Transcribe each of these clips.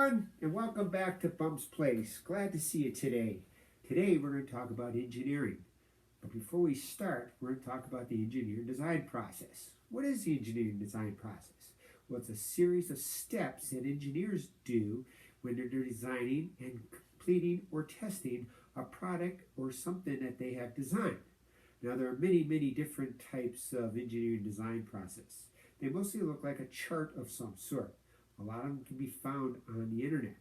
everyone, and welcome back to Bumps Place. Glad to see you today. Today we're going to talk about engineering. But before we start, we're going to talk about the engineering design process. What is the engineering design process? Well, it's a series of steps that engineers do when they're designing and completing or testing a product or something that they have designed. Now, there are many different types of engineering design process. They mostly look like a chart of some sort. A lot of them can be found on the internet.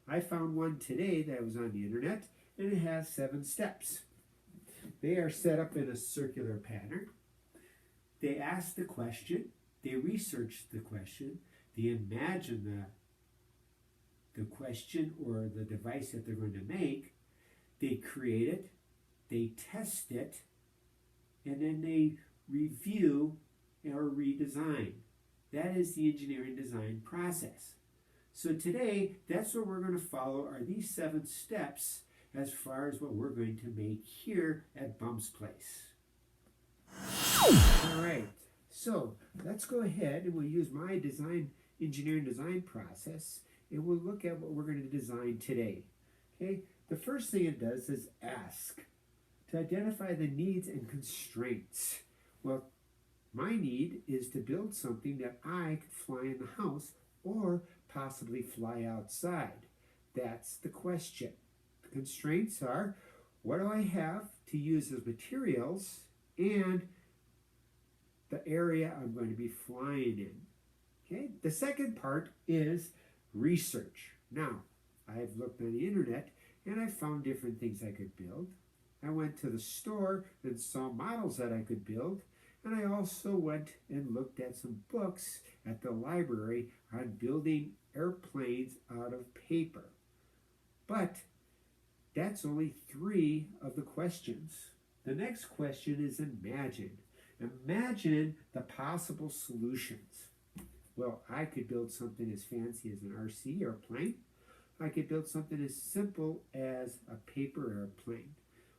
I found one today that was on the internet, and it has 7 steps. They are set up in a circular pattern. They ask the question, they research the question, they imagine the question or the device that they're going to make, they create it, they test it, and then they review or redesign. That is the engineering design process. So today, that's what we're going to follow are these 7 steps as far as what we're going to make here at Bumps Place. All right, so let's go ahead and we'll use my engineering design process, and we'll look at what we're going to design today. Okay, the first thing it does is ask to identify the needs and constraints. Well, my need is to build something that I could fly in the house or possibly fly outside. That's the question. The constraints are, what do I have to use as materials and the area I'm going to be flying in. Okay. The second part is research. Now, I've looked on the internet and I found different things I could build. I went to the store and saw models that I could build. And I also went and looked at some books at the library on building airplanes out of paper. But that's only 3 of the questions. The next question is imagine. Imagine the possible solutions. Well, I could build something as fancy as an RC airplane. I could build something as simple as a paper airplane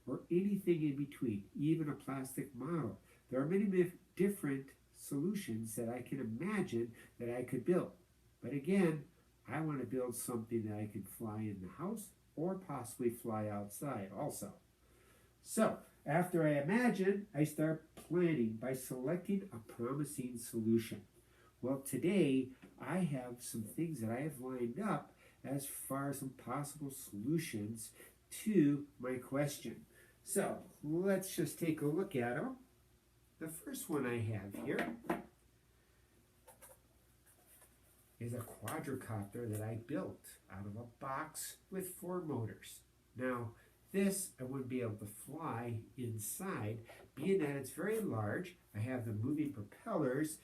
or anything in between, even a plastic model. There are many different solutions that I can imagine that I could build. But again, I want to build something that I can fly in the house or possibly fly outside also. So, after I imagine, I start planning by selecting a promising solution. Well, today, I have some things that I have lined up as far as some possible solutions to my question. So, let's just take a look at them. The first one I have here is a quadricopter that I built out of a box with 4 motors. Now, this I wouldn't be able to fly inside, being that it's very large. I have the moving propellers,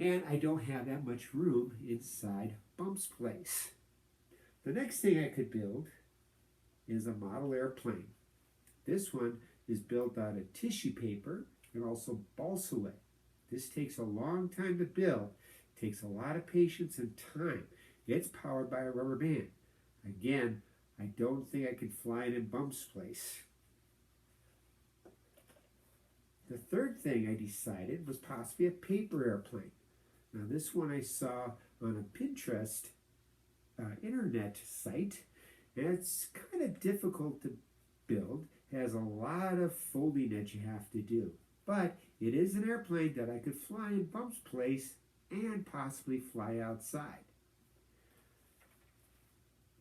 and I don't have that much room inside Bumps Place. The next thing I could build is a model airplane. This one is built out of tissue paper and also balsa wood. This takes a long time to build. It takes a lot of patience and time. It's powered by a rubber band. Again, I don't think I could fly it in Bumps Place. The third thing I decided was possibly a paper airplane. Now this one I saw on a Pinterest internet site, and it's kind of difficult to build. It has a lot of folding that you have to do. But it is an airplane that I could fly in Bumps Place and possibly fly outside.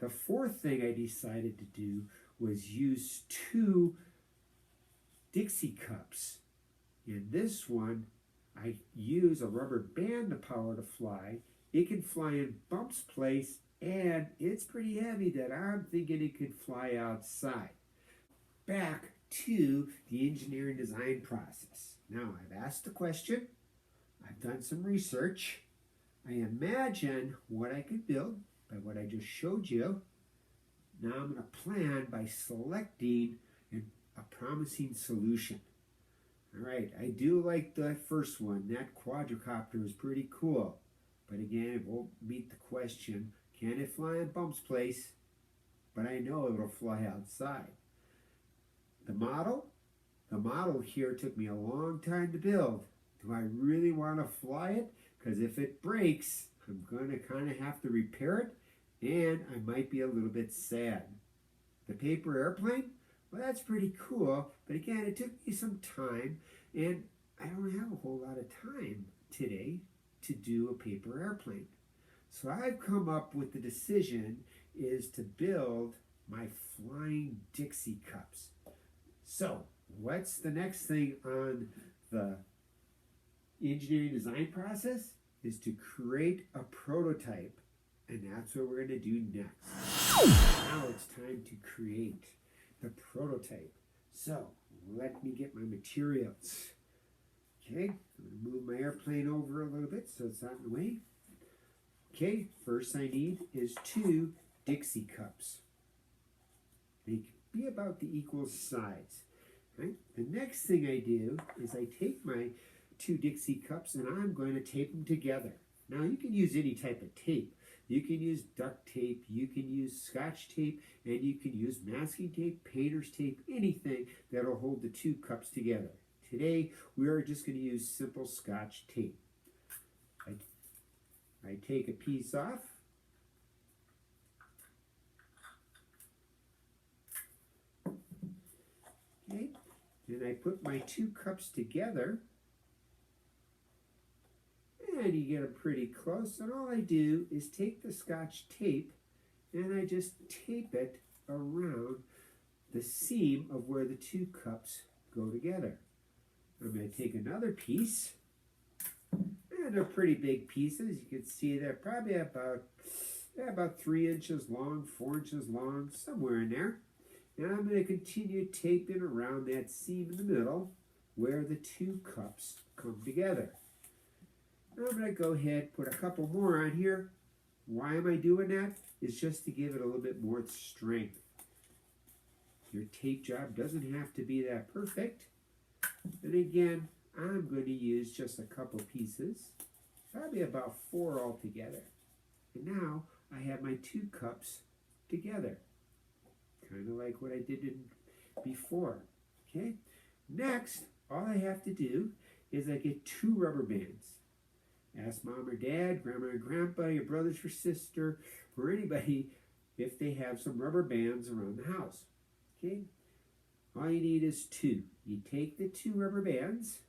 The fourth thing I decided to do was use 2 Dixie cups. In this one, I use a rubber band to power to fly. It can fly in Bumps Place, and it's pretty heavy that I'm thinking it could fly outside. Back to the engineering design process. Now, I've asked the question, I've done some research, I imagine what I could build by what I just showed you. Now I'm going to plan by selecting a promising solution. All right, I do like the first one. That quadricopter is pretty cool. But again, it won't meet the question, can it fly in Bumps Place? But I know it'll fly outside. The model here took me a long time to build. Do I really want to fly it? Because if it breaks, I'm going to kind of have to repair it, and I might be a little bit sad. The paper airplane, well, that's pretty cool, but again, it took me some time, and I don't have a whole lot of time today to do a paper airplane. So I've come up with the decision is to build my flying Dixie cups. So what's the next thing on the engineering design process? Is to create a prototype, and that's what we're going to do next. Now it's time to create the prototype. So let me get my materials. Okay, I'm going to move my airplane over a little bit so it's out of the way. Okay, first I need is 2 Dixie cups. They can be about the equal size. Right? The next thing I do is I take my 2 Dixie cups and I'm going to tape them together. Now you can use any type of tape. You can use duct tape, you can use Scotch tape, and you can use masking tape, painter's tape, anything that will hold the 2 cups together. Today we are just going to use simple Scotch tape. I take a piece off. Okay, then I put my 2 cups together. And you get them pretty close, and all I do is take the Scotch tape and I just tape it around the seam of where the 2 cups go together. I'm going to take another piece, and they're pretty big pieces. You can see they're probably about 3 inches long, 4 inches long, somewhere in there. And I'm going to continue taping around that seam in the middle where the 2 cups come together. I'm going to go ahead, put a couple more on here. Why am I doing that? It's just to give it a little bit more strength. Your tape job doesn't have to be that perfect. And again, I'm going to use just a couple pieces, probably about 4 altogether. And now I have my 2 cups together, kind of like what I did before. Okay. Next, all I have to do is I get 2 rubber bands. Ask mom or dad, grandma or grandpa, your brothers or sister, or anybody if they have some rubber bands around the house. Okay? All you need is 2. You take the 2 rubber bands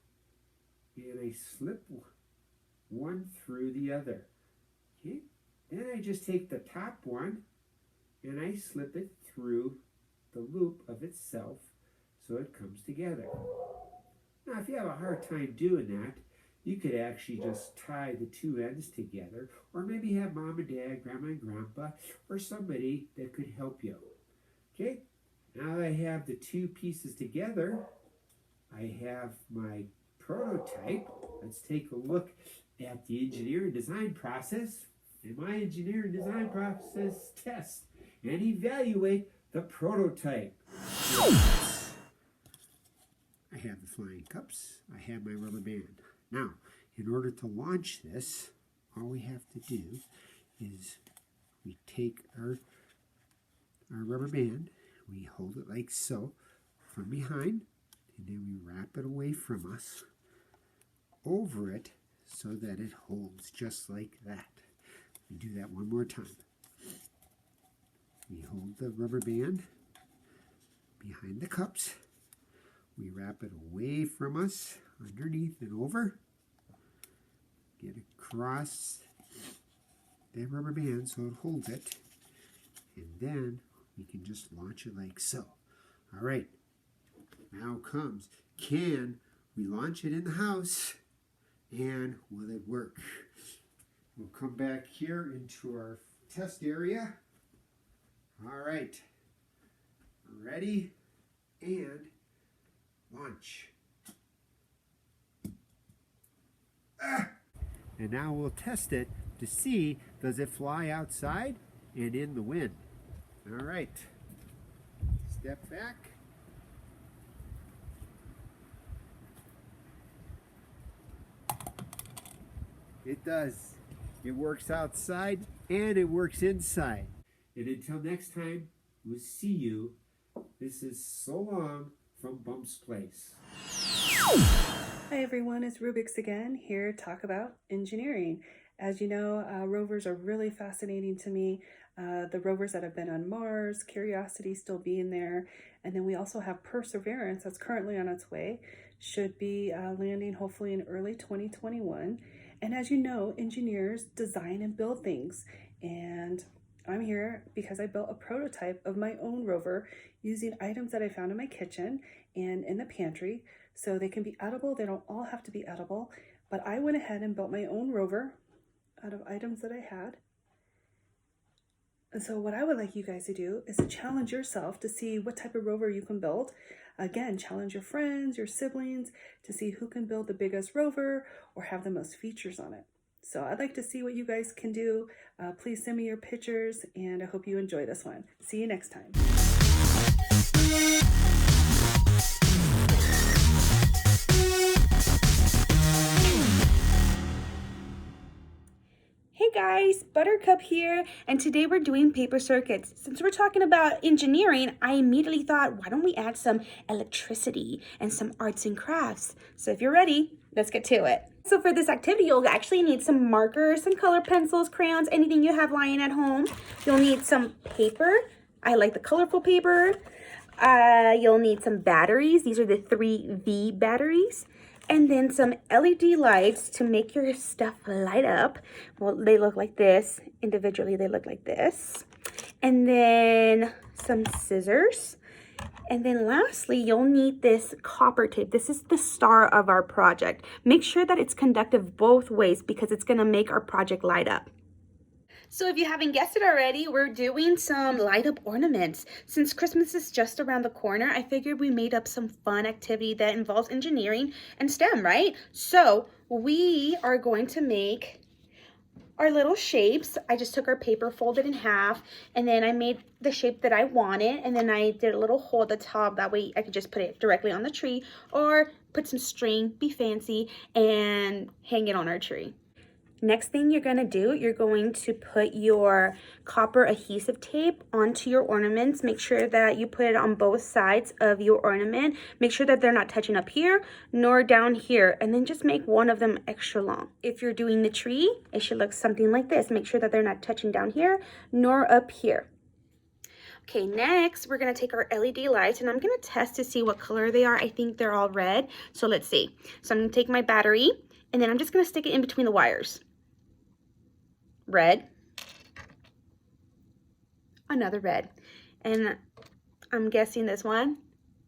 and I slip one through the other. Okay? Then I just take the top one and I slip it through the loop of itself so it comes together. Now, if you have a hard time doing that, you could actually just tie the 2 ends together, or maybe have mom and dad, grandma and grandpa, or somebody that could help you. Okay, now I have the 2 pieces together. I have my prototype. Let's take a look at the engineering design process. And my engineering design process test and evaluate the prototype. I have the flying cups. I have my rubber band. Now, in order to launch this, all we have to do is we take our rubber band, we hold it like so from behind, and then we wrap it away from us over it so that it holds just like that. We do that one more time. We hold the rubber band behind the cups. We wrap it away from us, underneath and over. Get across that rubber band so it holds it. And then we can just launch it like so. All right. Now comes, can we launch it in the house? And will it work? We'll come back here into our test area. All right. Ready? And launch. And now we'll test it to see, does it fly outside and in the wind? All right. Step back. It does. It works outside and it works inside. And until next time, we'll see you. This is so long from Bump's Place. Hi everyone, it's Rubik's again, here to talk about engineering. As you know, rovers are really fascinating to me. the rovers that have been on Mars, Curiosity still being there. And then we also have Perseverance that's currently on its way, should be landing hopefully in early 2021. And as you know, engineers design and build things. And I'm here because I built a prototype of my own rover using items that I found in my kitchen and in the pantry. So they can be edible. They don't all have to be edible. But I went ahead and built my own rover out of items that I had. And so what I would like you guys to do is to challenge yourself to see what type of rover you can build. Again, challenge your friends, your siblings to see who can build the biggest rover or have the most features on it. So I'd like to see what you guys can do. Please send me your pictures, and I hope you enjoy this one. See you next time. Hey guys, Buttercup here, and today we're doing paper circuits. Since we're talking about engineering, I immediately thought, why don't we add some electricity and some arts and crafts? So if you're ready, let's get to it. So for this activity, you'll actually need some markers, some color pencils, crayons, anything you have lying at home. You'll need some paper. I like the colorful paper. You'll need some batteries. These are the 3V batteries. And then some LED lights to make your stuff light up. Well, they look like this. Individually, they look like this. And then some scissors. And then lastly, you'll need this copper tape. This is the star of our project. Make sure that it's conductive both ways because it's gonna make our project light up. So if you haven't guessed it already, we're doing some light up ornaments. Since Christmas is just around the corner, I figured we made up some fun activity that involves engineering and STEM, right? So we are going to make our little shapes. I just took our paper, folded in half, and then I made the shape that I wanted, and then I did a little hole at the top. That way I could just put it directly on the tree or put some string, be fancy, and hang it on our tree. Next thing you're gonna do, you're going to put your copper adhesive tape onto your ornaments. Make sure that you put it on both sides of your ornament. Make sure that they're not touching up here nor down here, and then just make one of them extra long. If you're doing the tree, it should look something like this. Make sure that they're not touching down here nor up here. Okay, next we're gonna take our LED lights, and I'm gonna test to see what color they are. I think they're all red, so let's see. So I'm gonna take my battery, and then I'm just gonna stick it in between the wires. Red, another red, and I'm guessing this one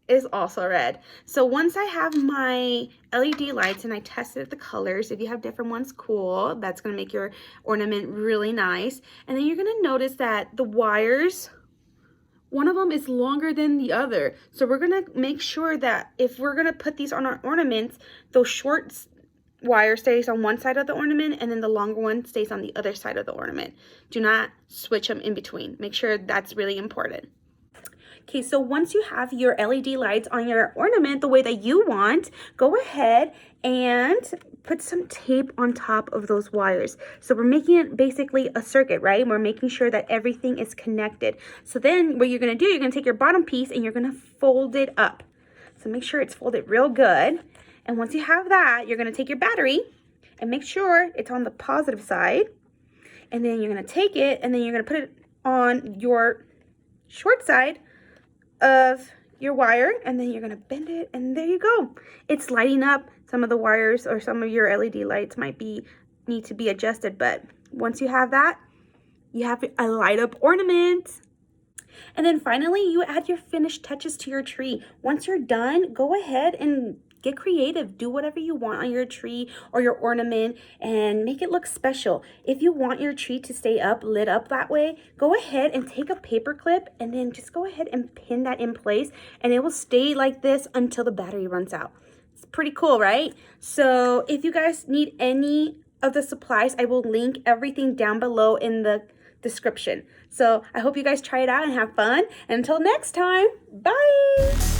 is also red. So once I have my LED lights and I tested the colors, if you have different ones, cool, that's gonna make your ornament really nice. And then you're gonna notice that the wires, one of them is longer than the other. So we're gonna make sure that if we're gonna put these on our ornaments, those short wire stays on one side of the ornament and then the longer one stays on the other side of the ornament. Do not switch them in between. Make sure that's really important. Okay, so once you have your LED lights on your ornament the way that you want, go ahead and put some tape on top of those wires. So we're making it basically a circuit, right? We're making sure that everything is connected. So then what you're gonna do, you're gonna take your bottom piece and you're gonna fold it up. So make sure it's folded real good. And once you have that, you're gonna take your battery and make sure it's on the positive side. And then you're gonna take it and then you're gonna put it on your short side of your wire, and then you're gonna bend it, and there you go. It's lighting up. Some of the wires or some of your LED lights might need to be adjusted, but once you have that, you have a light up ornament. And then finally, you add your finished touches to your tree. Once you're done, go ahead and get creative. Do whatever you want on your tree or your ornament and make it look special. If you want your tree to stay up, lit up that way, go ahead and take a paper clip and then just go ahead and pin that in place, and it will stay like this until the battery runs out. It's pretty cool, right? So if you guys need any of the supplies, I will link everything down below in the description. So I hope you guys try it out and have fun. And until next time, bye!